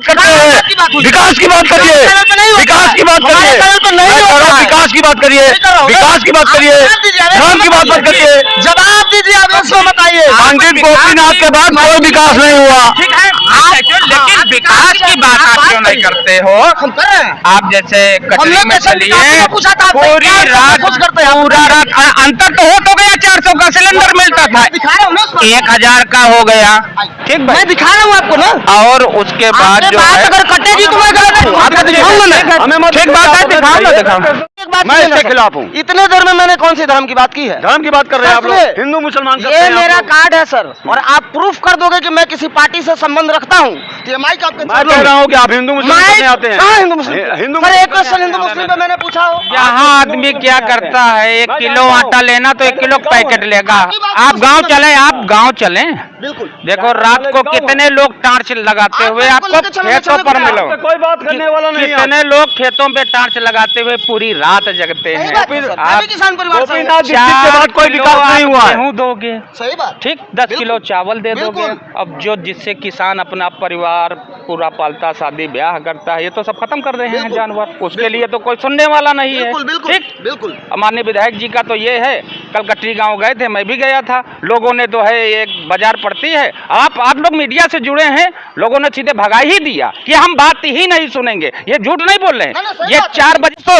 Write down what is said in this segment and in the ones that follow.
करते हैं? विकास की बात करिए, विकास की बात करिए, विकास की बात करिए, विकास की बात करिए, धर्म की बात मत करिए। जवाब दीजिए, आप इसको बताइए। पंडित गोपीनाथ के बाद कोई विकास नहीं हुआ। ठीक है, लेकिन विकास की बात आप क्यों नहीं करते हो? हम कर रहे हैं। आप जैसे कचरे में चलिए, पूरी रात पूरा रात अंतर तो हो तो गया, 400 का सिलेंडर मिलता था, 1000 का हो गया। ठीक भाई, मैं दिखा रहा हूँ आपको ना। और उसके बाद जो है अगर कटेगी तो मैं गलत हूँ, आपको दिखाऊंगा मैं। ठीक बात है, दिखाओ ना, दिखाओ। मैं इसके खिलाफ हूँ। इतने देर में मैंने कौन सी धर्म की बात की है? धर्म की बात कर रहे हैं आप लोग, हिंदू मुसलमान करते ये हैं आप मेरा लोग। कार्ड है सर, और आप प्रूफ कर दोगे कि मैं किसी पार्टी से संबंध रखता हूँ तो ये माइक आपके मैं कह रहा हूँ कि आप हिंदू मुस्लिम करने आते हैं। कहाँ हिंदू मुस्लिम? हिंदू सर एक क्वेश्चन हिंदू मुस्लिम पे मैंने पूछा हो। यहाँ आदमी क्या करता है, 1 किलो आटा लेना तो 1 किलो पैकेट लेगा। आप गांव चलें, आप गांव चलें, बिल्कुल। देखो रात को कितने लोग टार्च लगाते हुए आपको खेतों पर मिलो। कोई बात करने वाला नहीं है। कितने लोग खेतों पे टार्च लगाते हुए पूरी रात जगते हैं। आप किसान परिवार से गोपीनाथ डिस्ट्रिक्ट के बाद कोई विकास नहीं हुआ है। गेहूँ दोगे, सही बात। ठीक, 10 किलो चावल दे दोगे। अब जो जिससे किसान अपना परिवार पूरा पालता, शादी ब्याह करता है, ये तो सब खत्म कर रहे हैं जानवर। उसके लिए तो कोई सुनने वाला नहीं है। ठीक, बिल्कुल। माननीय विधायक जी का तो ये है, कल कटरी गांव गए थे, मैं भी गया था। लोगों ने तो है, एक बाजार पड़ती है, आप लोग मीडिया से जुड़े हैं, लोगों ने सीधे भगा ही दिया कि हम बात ही नहीं सुनेंगे। ये झूठ नहीं बोल रहे हैं। ये 4 बजे तो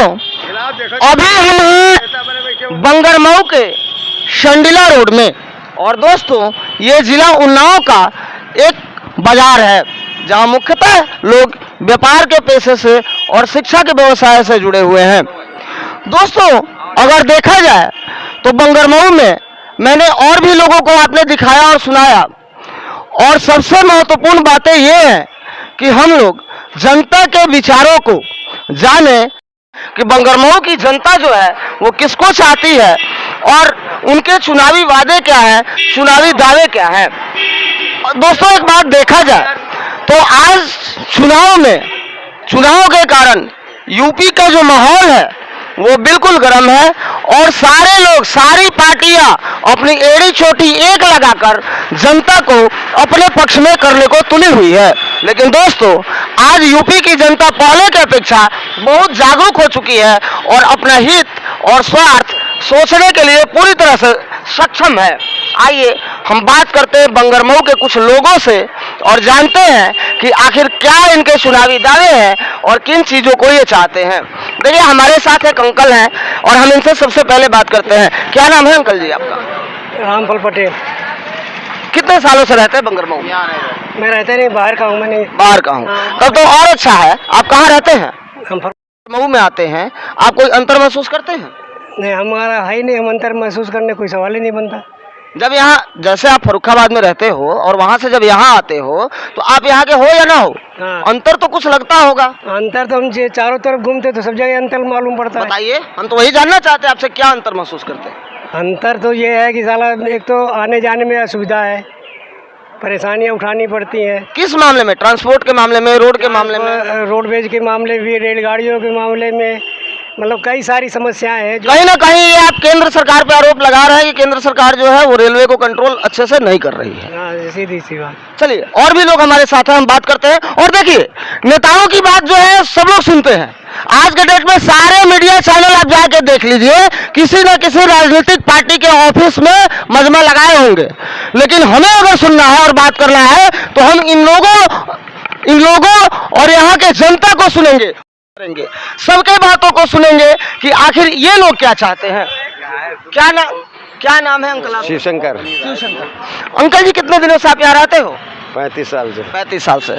अभी हम हैं बंगरमऊ के शंडिला रोड में, और दोस्तों ये जिला उन्नाव का एक बाजार है जहां मुख्यतः लोग व्यापार के पेशे से और शिक्षा के व्यवसाय से जुड़े हुए हैं। दोस्तों अगर देखा जाए तो बंगरमऊ में मैंने और भी लोगों को आपने दिखाया और सुनाया, और सबसे महत्वपूर्ण बातें ये हैं कि हम लोग जनता के विचारों को जाने कि बंगरमऊ की जनता जो है वो किसको चाहती है और उनके चुनावी वादे क्या है, चुनावी दावे क्या है। दोस्तों एक बात देखा जाए तो आज चुनाव के कारण यूपी का जो माहौल है वो बिल्कुल गर्म है, और सारे लोग, सारी पार्टियां अपनी एड़ी चोटी एक लगाकर जनता को अपने पक्ष में करने को तुली हुई है। लेकिन दोस्तों आज यूपी की जनता पहले की अपेक्षा बहुत जागरूक हो चुकी है और अपना हित और स्वार्थ सोचने के लिए पूरी तरह से सक्षम है। आइए हम बात करते हैं बंगरमऊ के कुछ लोगों से और जानते हैं कि आखिर क्या इनके चुनावी दावे हैं और किन चीजों को ये चाहते हैं। देखिए हमारे साथ एक अंकल हैं और हम इनसे सबसे पहले बात करते हैं। क्या नाम है अंकल जी आपका? रामफल पटेल। कितने सालों से रहते हैं बंगरमऊ? मैं रहता नहीं, बाहर का हूँ। मैं बाहर का हूँ। तब तो और अच्छा है। आप कहाँ रहते हैं? हम बंगरमऊ में आते हैं। आप कोई अंतर महसूस करते हैं? नहीं, हमारा है ही नहीं, हम अंतर महसूस करने कोई सवाल ही नहीं बनता। जब यहाँ, जैसे आप फर्रुखाबाद में रहते हो और वहाँ से जब यहाँ आते हो तो आप यहाँ के हो या ना हो, हाँ। अंतर तो कुछ लगता होगा। अंतर तो हम चारों तरफ घूमते तो सब जगह अंतर मालूम पड़ता है। बताइए, हम तो वही जानना चाहते हैं आपसे, क्या अंतर महसूस करते हैं? अंतर तो ये है कि साला एक तो आने जाने में असुविधा है, परेशानियाँ उठानी पड़ती हैं। किस मामले में? ट्रांसपोर्ट के मामले में, रोड के मामले में? रोडवेज के मामले भी, रेलगाड़ियों के मामले में, मतलब कई सारी समस्याएं हैं। कहीं ना कहीं ये आप केंद्र सरकार पे आरोप लगा रहे हैं कि केंद्र सरकार जो है वो रेलवे को कंट्रोल अच्छे से नहीं कर रही है। हाँ, सीधी सी बात। चलिए और भी लोग हमारे साथ हैं, हम बात करते हैं। और देखिए नेताओं की बात जो है सब लोग सुनते हैं। आज के डेट में सारे मीडिया चैनल आप जाके देख लीजिए, किसी न किसी राजनीतिक पार्टी के ऑफिस में मजमा लगाए होंगे। लेकिन हमें अगर सुनना है और बात करना है तो हम इन लोगों और यहाँ के जनता को सुनेंगे, सबके बातों को सुनेंगे कि आखिर ये लोग क्या चाहते हैं। क्या नाम है अंकल? शिवशंकर। अंकल जी कितने दिनों से आप यहाँ रहते हो? 35 साल से। 35 साल से।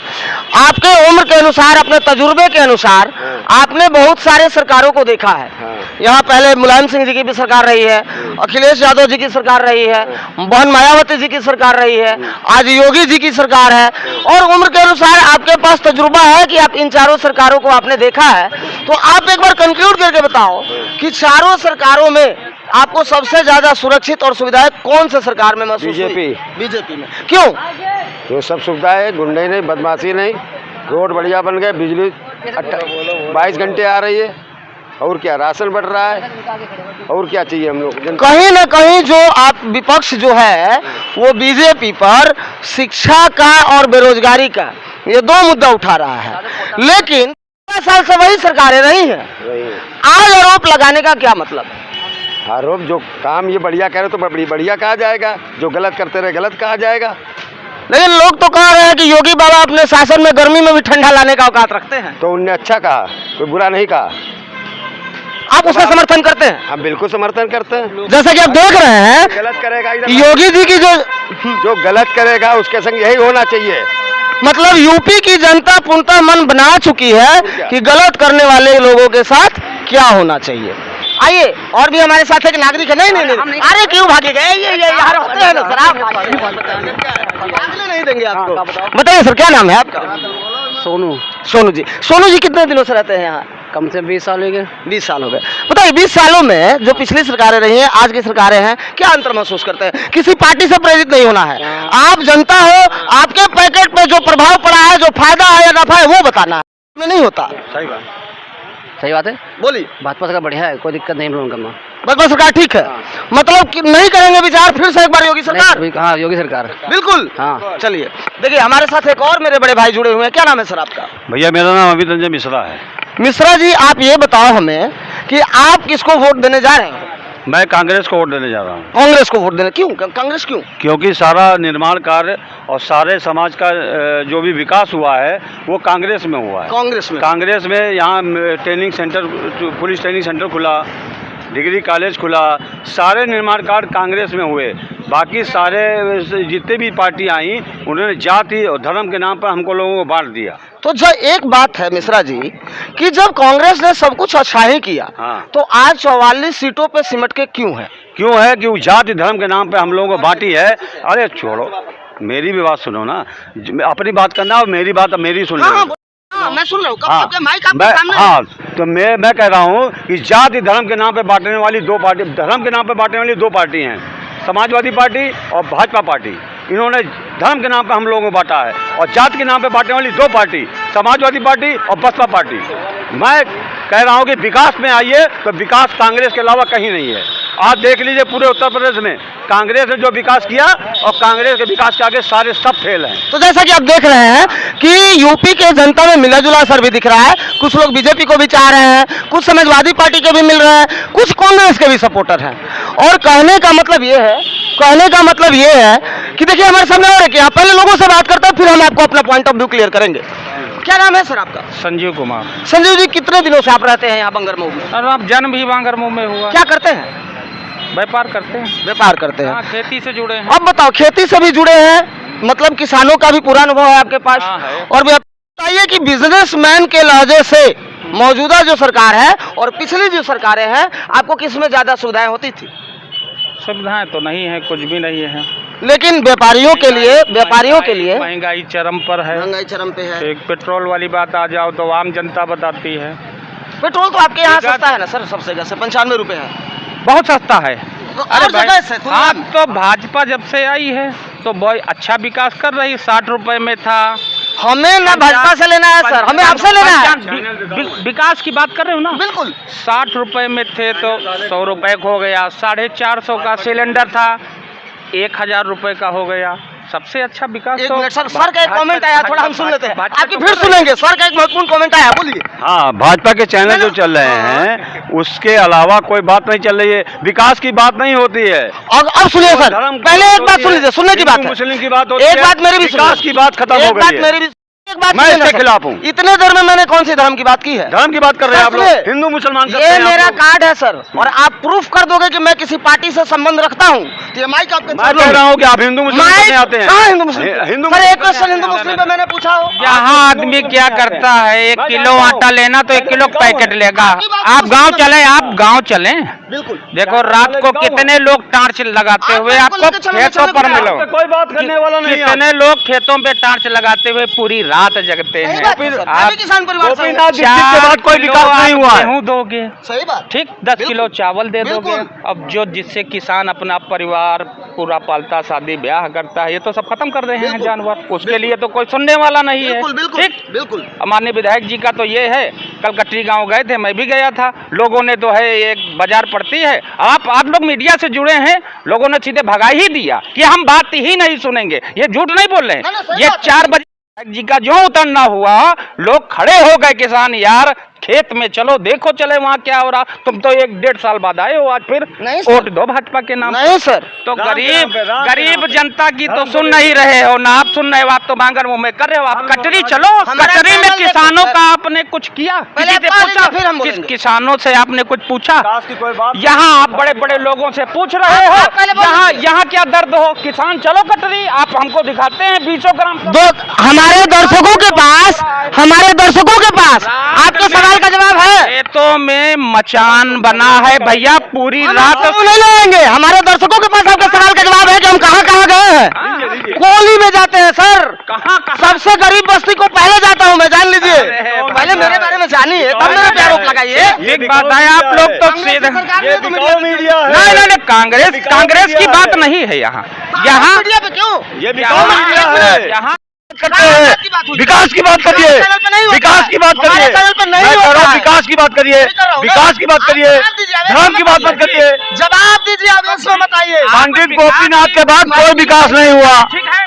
आपके उम्र के अनुसार, अपने तजुर्बे के अनुसार आपने बहुत सारे सरकारों को देखा है। यहाँ पहले मुलायम सिंह जी की भी सरकार रही है, अखिलेश यादव जी की सरकार रही है, बहन मायावती जी की सरकार रही है, आज योगी जी की सरकार है। और उम्र के अनुसार आपके पास तजुर्बा है कि आप इन चारों सरकारों को आपने देखा है। तो आप एक बार कंक्लूड करके बताओ कि चारों सरकारों में आपको सबसे ज्यादा सुरक्षित और सुविधाएं कौन से सरकार में महसूस हुई? बीजेपी में। क्यों? ये सब सुविधा है, गुंडे नहीं, बदमाशी नहीं, रोड बढ़िया बन गए, बिजली 22 घंटे आ रही है, और क्या राशन बढ़ रहा है, और क्या चाहिए हम लोग। कहीं ना कहीं जो आप विपक्ष जो है वो बीजेपी पर शिक्षा का और बेरोजगारी का ये दो मुद्दा उठा रहा है। लेकिन 5 साल से वही सरकारें रही हैं, आज आरोप लगाने का क्या मतलब है? आरोप जो काम ये बढ़िया करे तो बढ़िया कहा जाएगा, जो गलत करते रहे गलत कहा जाएगा। लेकिन लोग तो कह रहे हैं कि योगी बाबा अपने शासन में गर्मी में भी ठंडा लाने का औकात रखते हैं, तो उनने अच्छा कहा, कोई बुरा नहीं कहा। आप उसका समर्थन करते हैं? हम बिल्कुल समर्थन करते हैं। जैसा कि आप देख रहे हैं गलत करेगा योगी जी की जो गलत करेगा उसके संग यही होना चाहिए। मतलब यूपी की जनता पूर्णतः मन बना चुकी है कि गलत करने वाले लोगों के साथ क्या होना चाहिए। आइए, और भी हमारे साथ एक नागरिक है। नहीं, अरे क्यों भागे गए? ये यार होते हैं ना सर, आप भागने नहीं देंगे आपको। बताइए सर, क्या नाम है आपका? सोनू जी कितने दिनों से रहते हैं यहाँ? कम से 20 साल हो गए। 20 साल हो गए। बताइए 20 सालों में जो पिछली सरकारें रही हैं, आज की सरकारें हैं, क्या अंतर महसूस करते हैं? किसी पार्टी से प्रेरित नहीं होना है, आप जनता हो, आपके पैकेट पे जो प्रभाव पड़ा है, जो फायदा है या नफा है, वो बताना है, में नहीं होता। सही बात है, बोलिए। भाजपा सरकार बढ़िया है, कोई दिक्कत नहीं हम लोगों का। भाजपा सरकार ठीक है, मतलब कि नहीं करेंगे विचार फिर से एक बार योगी सरकार? हाँ, योगी सरकार बिल्कुल। हाँ, चलिए, देखिए हमारे साथ एक और मेरे बड़े भाई जुड़े हुए हैं। क्या नाम है सर आपका? भैया मेरा नाम अमित रंजन मिश्रा है। मिश्रा जी, आप ये बताओ हमें कि आप किसको वोट देने जा रहे हैं? मैं कांग्रेस को वोट देने जा रहा हूँ। कांग्रेस को वोट देने? क्यों कांग्रेस क्यों? क्योंकि सारा निर्माण कार्य और सारे समाज का जो भी विकास हुआ है वो कांग्रेस में हुआ है। कांग्रेस में यहाँ training centre, police training centre खुला, डिग्री कॉलेज खुला, सारे निर्माण कार्य कांग्रेस में हुए। बाकी सारे जितने भी पार्टी आई उन्होंने जाति और धर्म के नाम पर हमको लोगों को बांट दिया। तो जो एक बात है मिश्रा जी कि जब कांग्रेस ने सब कुछ अच्छा ही किया, हाँ, तो आज 44 सीटों पे सिमट के क्यों है? कि वो जाति धर्म के नाम पे हम लोगों को बांटी है। अरे छोड़ो, मेरी भी बात सुनो ना, अपनी बात करना और मेरी बात मेरी सुन लो। हाँ, मैं सुन रहा हूँ। हाँ, तो मैं कह रहा हूँ कि जाति धर्म के नाम पे बांटने वाली दो पार्टी, धर्म के नाम पे बांटने वाली दो पार्टी हैं, समाजवादी पार्टी और भाजपा पार्टी। इन्होंने धर्म के नाम पे हम लोगों को बांटा है, और जाति के नाम पे बांटने वाली दो पार्टी, समाजवादी पार्टी और बसपा पार्टी। मैं कह रहा हूँ कि विकास में आइए तो विकास कांग्रेस के अलावा कहीं नहीं है। आप देख लीजिए पूरे उत्तर प्रदेश में कांग्रेस ने जो विकास किया, और कांग्रेस के विकास के आगे सारे सब फेल हैं। तो जैसा कि आप देख रहे हैं कि यूपी के जनता में मिला जुला असर भी दिख रहा है। कुछ लोग बीजेपी को भी चाह रहे हैं, कुछ समाजवादी पार्टी के भी मिल रहे हैं, कुछ कांग्रेस के भी सपोर्टर हैं। और कहने का मतलब ये है कि देखिए हमारे सामने और है कि आप पहले लोगों से बात करते हैं, फिर हम आपको अपना पॉइंट ऑफ व्यू क्लियर करेंगे। क्या नाम है सर आपका? संजीव कुमार। संजीव जी, कितने दिनों से आप रहते हैं यहाँ बंगरमऊ में? और अब जन्म भी बांगरमऊ में हुआ। क्या करते हैं? व्यापार करते हैं। व्यापार करते हैं। हाँ, खेती से जुड़े हैं। अब बताओ, खेती से भी जुड़े हैं, मतलब किसानों का भी पूरा अनुभव है आपके पास। हाँ, है। और बताइए कि बिजनेसमैन के लहजे से मौजूदा जो सरकार है और पिछली जो सरकारें हैं, आपको किसमें ज्यादा सुविधाएं होती थी? सुविधाएं तो नहीं है, कुछ भी नहीं है, लेकिन व्यापारियों के लिए महंगाई चरम पर है। महंगाई चरम पे है। एक पेट्रोल वाली बात आ जाओ तो आम जनता बताती है। पेट्रोल तो आपके यहाँ सस्ता है ना सर? सबसे जैसे 95 रुपए है, बहुत सस्ता है। अरे भाई, हाँ, तो भाजपा जब से आई है तो बहुत अच्छा विकास कर रही। 60 रुपए में था। हमें ना भाजपा से लेना है सर, हमें आपसे लेना है। विकास की बात कर रहे हो ना? बिल्कुल। 60 रुपए में थे तो 100 रुपए हो गया, 450 का सिलेंडर था, 1000 रुपए का हो गया। सबसे अच्छा विकास। एक मिनट सर का एक कमेंट आया, थोड़ा हम सुन लेते हैं, आपकी फिर सुनेंगे। सर का एक महत्वपूर्ण कमेंट आया, बोलिए। हाँ, भाजपा के चैनल जो चल रहे हैं उसके अलावा कोई बात नहीं चल रही है, विकास की बात नहीं होती है। और अब सुनिए सर, पहले एक बात सुन लीजिए, सुनने की बात है। मुस्लिम की बात होती है, एक बात मेरी भी सुनिए। विकास की बात खत्म हो गई है। मैं इसके खिलाफ हूँ। इतने देर में मैंने कौन सी धर्म की बात की है? धर्म की बात कर रहे हैं आप लोग, हिंदू मुसलमान करते ये हैं मेरा कार्ड है सर, और आप प्रूफ कर दोगे कि मैं किसी पार्टी से संबंध रखता हूँ तो ये माइक आपके मैं कह रहा हूँ कि आप हिंदू मुस्लिम करने आते हैं। हाँ, हिंदू मुस्लिम। हिंदू सर एक क्वेश्चन हिंदू मुस्लिम पे मैंने पूछा हो। यहाँ आदमी क्या करता है, 1 किलो आटा लेना तो 1 किलो पैकेट लेगा। आप गांव चलें, बिल्कुल। देखो रात को कितने लोग टार्च लगाते हुए आपको खेतों पर मिलो। कोई बात करने वाला नहीं है। कितने लोग खेतों पे टार्च लगाते हुए पूरी रात जगते हैं। आप किसान परिवार से गोपीनाथ डिस्ट्रिक्ट के बाद कोई विकास नहीं हुआ है। गेहूँ दोगे, सही बात, ठीक, 10 किलो चावल दे दोगे। अब जो जिससे किसान अपना परिवार पूरा पालता, शादी ब्याह करता है, ये तो सब खत्म कर रहे हैं जानवर। उसके लिए तो कोई सुनने वाला नहीं है। ठीक, बिल्कुल। माननीय विधायक जी का तो ये है, कल कटरी गांव गए थे, मैं भी गया था। लोगों ने तो है, एक बाजार पड़ती है, आप लोग मीडिया से जुड़े हैं, लोगों ने सीधे भगा ही दिया कि हम बात ही नहीं सुनेंगे। ये झूठ नहीं बोल रहे हैं। ये 4 बजे जी का जो उतरना हुआ, लोग खड़े हो गए किसान यार खेत में, चलो देखो चले वहाँ क्या हो रहा। तुम तो 1-1.5 साल बाद आए हो, आज फिर नहीं सर। वोट दो भाजपा के नाम। नहीं सर, तो राम के नाम पे, राम के गरीब नाम पे। जनता की तो राम सुन के नहीं रहे हो ना, आप सुन रहे हो, आप तो बांगर मुंह में कर रहे हो। आप कचरी चलो, हमारा कचरी में चैनल देखो किसानों सर। का आपने कुछ किया? पहले किसी से आप पूछा? फिर हम बोलेंगे। किसानों से आपने कुछ पूछा? विकास की कोई बात यहाँ आप बड़े बड़े लोगों से पूछ रहे हो, आप पहले बोलिए। यहाँ क्या दर्द हो? किसान चलो कटरी, आप हमको दिखाते हैं 20 ग्राम। हमारे दर्शकों के पास आपके सवाल का जवाब है। खेतों में मचान बना है भैया, पूरी रात नहीं लेंगे। हमारे दर्शकों के पास आपके सवाल का जवाब है कि हम कहाँ कहाँ गए हैं। कोली में जाते हैं सर, कहाँ सबसे गरीब बस्ती को पहले जाता हूँ मैं, जान लीजिए। अरे पहले मेरे बारे में जानिए, तब मेरे पे आरोप लगाइए। एक बात है, आप लोग तो सीधे ये बिकाऊ मीडिया है। नहीं, कांग्रेस की बात नहीं है यहाँ। यहाँ मीडिया पे क्यों? ये बिकाऊ मीडिया है। यहाँ विकास की बात करिए, विकास की बात करिए, मैं कह रहा हूं विकास की बात करिए, विकास की बात करिए, धर्म की बात मत करिए। जवाब दीजिए, आप इसमें बताइए। पंडित गोपीनाथ के बाद कोई विकास नहीं हुआ। ठीक है,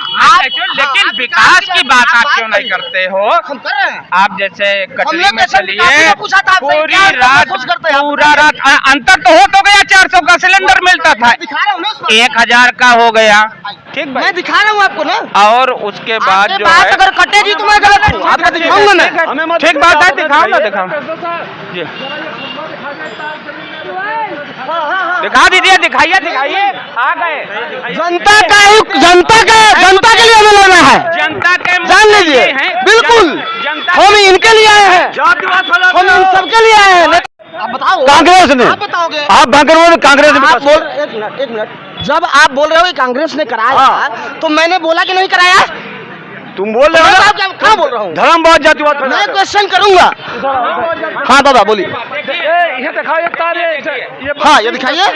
लेकिन विकास की बात आप क्यों नहीं करते हो? हम कर रहे हैं। आप जैसे कचरी हमने में कैसे विकास चलिए, का पूछा था आपसे, पूरी क्या रात कुछ करते हैं आप? पूरा रात अंतर तो हो तो गया, 400 का सिलेंडर मिलता था, दिखा रहा हूँ ना उस पर। 1000 का हो गया। ठीक मैं भाई, दिखा रहा हूँ आपको ना। और उसके बाद आपके जो बात है अगर कटेगी तो मैं गलत हूँ, आपको दिखाऊंगा मैं। हमें मत ठीक बात है, दिखाओ, दिखाओ ना, दिखाओ जी, दिखा दीजिए, दिखाइए, आ गए। जनता के लिए हमें लेना है, जनता के जान लीजिए। हैं, बिल्कुल, जनता हम इनके लिए आए हैं, जातिवाद हम इन फैलाते सबके लिए आए हैं। आप बताओ, कांग्रेस ने, आप बताओगे। आप बांकर में कांग्रेस ने आप बोल, एक मिनट, जब आप बोल रहे हो कि कांग्रेस ने कराया हाँ। तो मैंने बोला कि नहीं कराया? तुम बोल रहे मैं हो क्या क्या बोल रहा हूँ? धर्मवाद जातिवाद मैं फैलाते हो। क्वेश्चन करूंगा। हाँ दादा बोलिए। हाँ ये दिखाइए।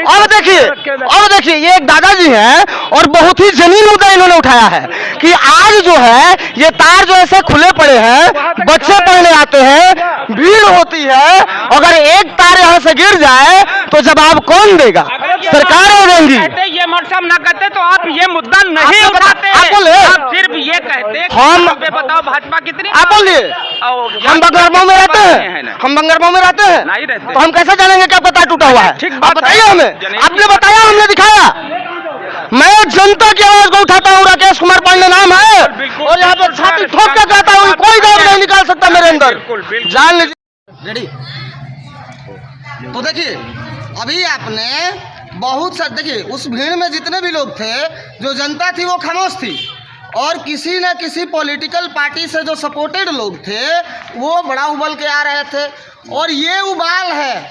अब देखिए ये एक दादाजी हैं और बहुत ही जमीन मुद्दा इन्होंने उठाया है कि आज जो है ये तार जो ऐसे खुले पड़े हैं, बच्चे पढ़ने आते हैं, भीड़ होती है, अगर एक तार यहाँ से गिर जाए तो जवाब कौन देगा? सरकार देंगी। कहते ये मौसम ना कहते तो आप ये मुद्दा नहीं आप उठाते, आप बोले। आप सिर्फ ये कहते हम- पे बताओ भाजपा कितनी। आप बोलिए। हम बंगरगांव में रहते हैं, हम बंगरगांव में रहते हैं, नहीं रहते। तो हम कैसे जानेंगे कि आपका तार टूटा हुआ है? ठीक आप बात बताइए है। हमें। जनेब आपने बताया, हमने दिखाया। मैं जनता की आवाज को उठाता हूँ, राकेश कुमार पांडे नाम है, बिल्कुल, और यहाँ पे छाती ठोक के कहता हूँ, कोई दम नहीं निकाल सकता मेरे अंदर। बिल्कुल। जान लीजिए। रेडी? तो देखिए, अभी आपने बहुत सारे, देखिए उस भीड़ में जितने भी लोग थे, जो जनता थी वो खामोश थी, और किसी न किसी पॉलिटिकल पार्टी से जो सपोर्टेड लोग थे वो बड़ा उबल के आ रहे थे, और ये उबाल है,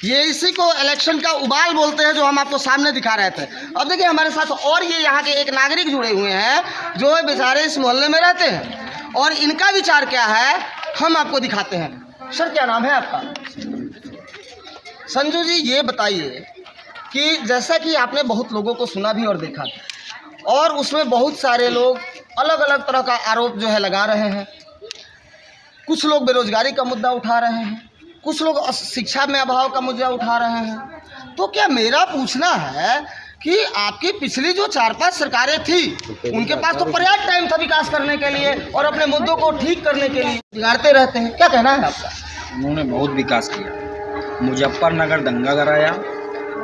ये इसी को इलेक्शन का उबाल बोलते हैं, जो हम आपको सामने दिखा रहे थे। अब देखिए हमारे साथ और ये यहाँ के एक नागरिक जुड़े हुए हैं जो बेचारे इस मोहल्ले में रहते हैं, और इनका विचार क्या है हम आपको दिखाते हैं। सर क्या नाम है आपका? संजू जी, ये बताइए कि जैसा कि आपने बहुत लोगों को सुना भी और देखा भी, और उसमें बहुत सारे लोग अलग अलग तरह का आरोप जो है लगा रहे हैं। कुछ लोग बेरोजगारी का मुद्दा उठा रहे हैं, कुछ लोग शिक्षा में अभाव का मुद्दा उठा रहे हैं। तो क्या मेरा पूछना है कि आपकी पिछली जो 4-5 सरकारें थी, उनके पास तो पर्याप्त टाइम था विकास करने के लिए और अपने मुद्दों को ठीक करने के लिए, बिगाड़ते रहते हैं। क्या कहना है आपका? उन्होंने बहुत विकास किया। मुजफ्फरनगर दंगा कराया,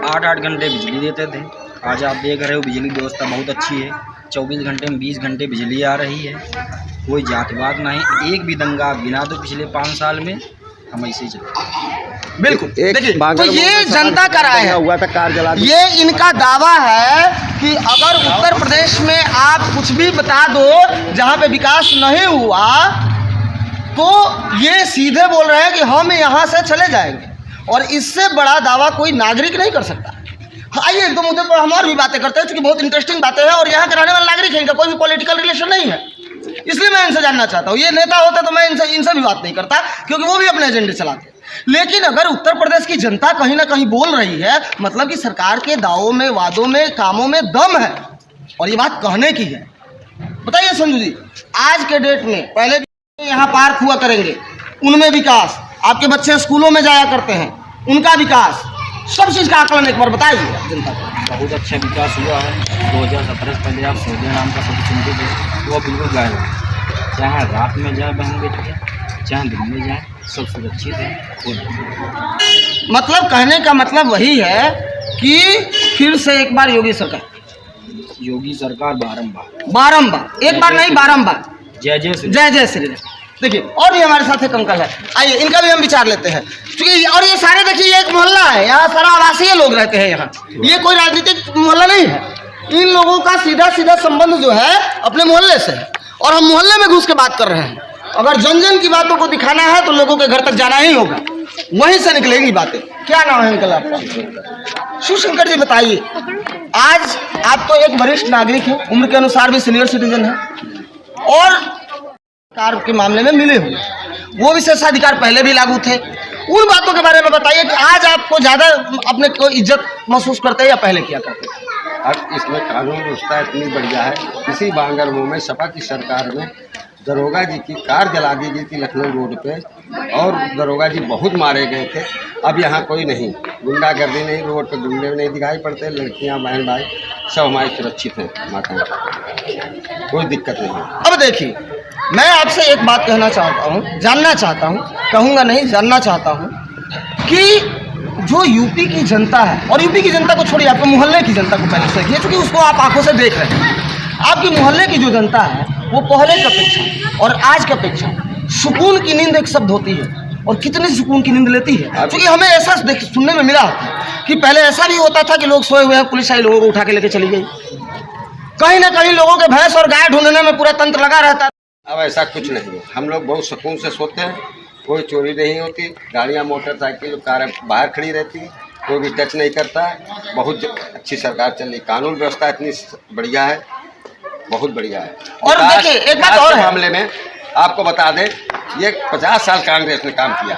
8-8 घंटे बिजली देते थे। आज आप देख रहे हो बिजली व्यवस्था बहुत अच्छी है, 24 घंटे में 20 घंटे बिजली आ रही है। कोई जातिवाद नहीं, एक भी दंगा आप गिना दो पिछले 5 साल में, हम ऐसे ही चलते। बिल्कुल। देखिए, तो बांगर ये जनता का राय है, हुआ था, कार जला दी। ये इनका दावा है कि अगर उत्तर प्रदेश में आप कुछ भी बता दो जहाँ पे विकास नहीं हुआ, तो ये सीधे बोल रहे हैं कि हम यहाँ से चले जाएंगे, और इससे बड़ा दावा कोई नागरिक नहीं कर सकता। आइए एक दो मुद्दे पर हम और भी बातें करते हैं, क्योंकि बहुत इंटरेस्टिंग बातें हैं, और यहाँ के रहने वाले नागरिक हैं, इनका कोई भी पॉलिटिकल रिलेशन नहीं है, इसलिए मैं इनसे जानना चाहता हूँ। ये नेता होता तो मैं इनसे भी बात नहीं करता, क्योंकि वो भी अपने एजेंडे चलाते हैं। लेकिन अगर उत्तर प्रदेश की जनता कहीं ना कहीं बोल रही है, मतलब कि सरकार के दावों में, वादों में, कामों में दम है, और ये बात कहने की है। बताइए संजू जी, आज के डेट में, पहले भी यहाँ पार्क हुआ करेंगे, उनमें विकास, आपके बच्चे स्कूलों में जाया करते हैं, उनका विकास, सब चीज़ का आकलन एक बार बताइए जनता को। बहुत अच्छा विकास हुआ है। 2017 से पहले आप सौदे नाम का सब सुनते थे, वो बिल्कुल गायब है। चाहे रात में जाए बहन बेटी, चाहे दिन में जाए, सब सुरक्षित है। मतलब कहने का मतलब वही है कि फिर से एक बार योगी सरकार बारंबार एक बार नहीं बारंबार जय जय श्री जय जय श्री राम। देखिए और भी हमारे साथ एक अंकल है, आइए इनका भी हम विचार लेते हैं। क्योंकि और ये सारे देखिए ये एक मोहल्ला है, यहाँ सारा आवासीय लोग रहते हैं यहाँ, ये कोई राजनीतिक मोहल्ला नहीं है। इन लोगों का सीधा सीधा संबंध जो है अपने मोहल्ले से है और हम मोहल्ले में घुस के बात कर रहे हैं। अगर जन जन की बातों को दिखाना है तो लोगों के घर तक जाना ही होगा, वहीं से निकलेंगी बातें। क्या नाम है अंकल आपका? शिवशंकर जी बताइए, आज आप तो एक वरिष्ठ नागरिक हैं, उम्र के अनुसार भी सीनियर सिटीजन है और कार के मामले में मिले हुए, वो विशेषाधिकार पहले भी लागू थे। उन बातों के बारे में बताइए कि आज आपको ज़्यादा अपने को इज्जत महसूस करते हैं या पहले किया करते थे? अब इसमें कानून व्यवस्था इतनी बढ़िया है। इसी बांगरमऊ में सपा की सरकार में दरोगा जी की कार जला दी गई थी लखनऊ रोड पे और दरोगा जी बहुत मारे गए थे। अब यहाँ कोई नहीं, गुंडागर्दी नहीं, रोड पे गुंडे नहीं दिखाई पड़ते, लड़कियाँ बहन भाई सब हमारे सुरक्षित हैं, माताएं, कोई दिक्कत नहीं है। अब देखिए मैं आपसे एक बात कहना चाहता हूँ, जानना चाहता हूँ, कहूँगा नहीं जानना चाहता हूँ कि जो यूपी की जनता है, और यूपी की जनता को छोड़िए आपके मोहल्ले की जनता को पहले से देखिए, क्योंकि उसको आप आंखों से देख रहे हैं। आपकी मोहल्ले की जो जनता है वो पहले की अपेक्षा और आज की अपेक्षा सुकून की नींद एक शब्द होती है, और कितनी सुकून की नींद लेती है। क्योंकि हमें ऐसा सुनने में मिला कि पहले ऐसा भी होता था कि लोग सोए हुए हैं, पुलिस आई लोगों को उठा के लेके चली गई। कहीं ना कहीं लोगों के भैंस और गाय ढूंढने में पूरा तंत्र लगा रहता है। अब ऐसा कुछ नहीं है, हम लोग बहुत सुकून से सोते हैं, कोई चोरी नहीं होती, गाड़ियाँ मोटरसाइकिल कारें बाहर खड़ी रहती, कोई भी टच नहीं करता। बहुत अच्छी सरकार चल रही, कानून व्यवस्था इतनी बढ़िया है, बहुत बढ़िया है। और देखिए एक बात और है, मामले में आपको बता दें, ये 50 साल कांग्रेस ने काम किया।